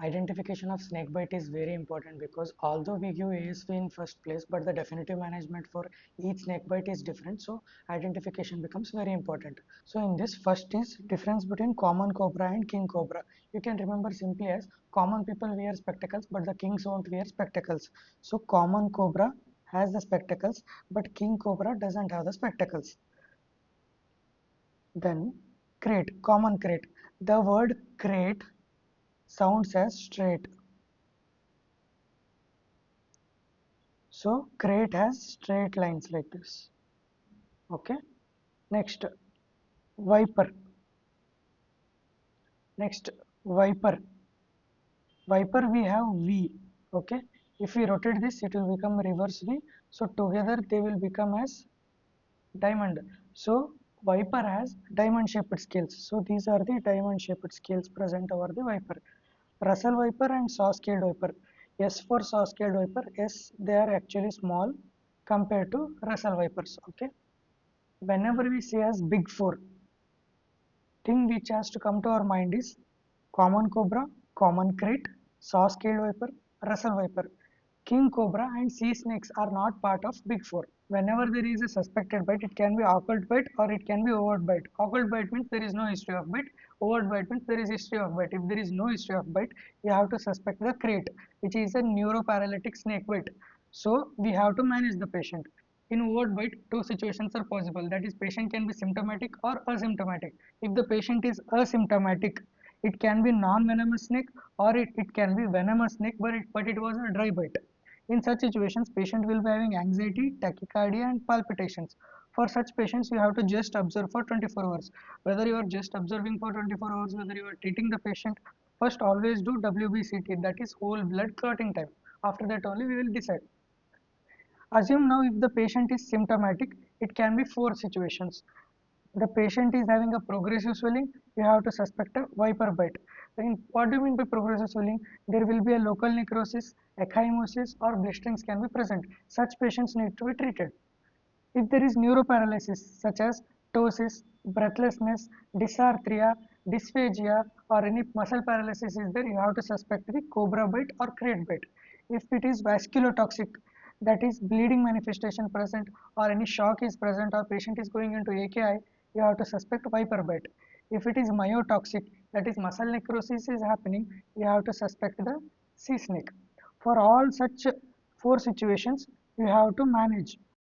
identification of snake bite is very important, because although we give ASV in first place, but the definitive management for each snake bite is different, so identification becomes very important. So in this, first is difference between common cobra and king cobra. You can remember simply as common people wear spectacles, but the kings won't wear spectacles. So common cobra has the spectacles, but king cobra doesn't have the spectacles. Then crate, common crate. The word crate sounds as straight. So crate has straight lines like this. Okay. Next, viper. Next, viper. Viper we have V. Okay. If we rotate this, it will become reverse V. So together they will become as diamond. So viper has diamond shaped scales. So these are the diamond shaped scales present over the viper. Russell viper and saw scaled viper. S for saw scaled viper. S, they are actually small compared to Russell vipers. Okay. Whenever we say as big four, thing which has to come to our mind is common cobra, common crate, saw scaled viper, Russell viper. King cobra and sea snakes are not part of big four. Whenever there is a suspected bite, it can be occult bite or it can be overt bite. Occult bite means there is no history of bite. Overt bite means there is history of bite. If there is no history of bite, you have to suspect the crate, which is a neuroparalytic snake bite. So we have to manage the patient. In overt bite, two situations are possible. That is, patient can be symptomatic or asymptomatic. If the patient is asymptomatic, it can be non-venomous snake or it can be venomous snake, but it was a dry bite. In such situations, patient will be having anxiety, tachycardia and palpitations. For such patients, you have to just observe for 24 hours. Whether you are just observing for 24 hours, whether you are treating the patient, first always do WBCT, that is whole blood clotting time. After that only we will decide. Assume now if the patient is symptomatic, it can be four situations. The patient is having a progressive swelling, you have to suspect a viper bite. Then what do you mean by progressive swelling? There will be a local necrosis, ecchymosis or blisterings can be present. Such patients need to be treated. If there is neuroparalysis such as ptosis, breathlessness, dysarthria, dysphagia or any muscle paralysis is there, you have to suspect the cobra bite or crate bite. If it is vasculotoxic, that is bleeding manifestation present or any shock is present or patient is going into AKI, you have to suspect viper bite. If it is myotoxic, that is muscle necrosis is happening, you have to suspect the sea snake. For all such four situations, you have to manage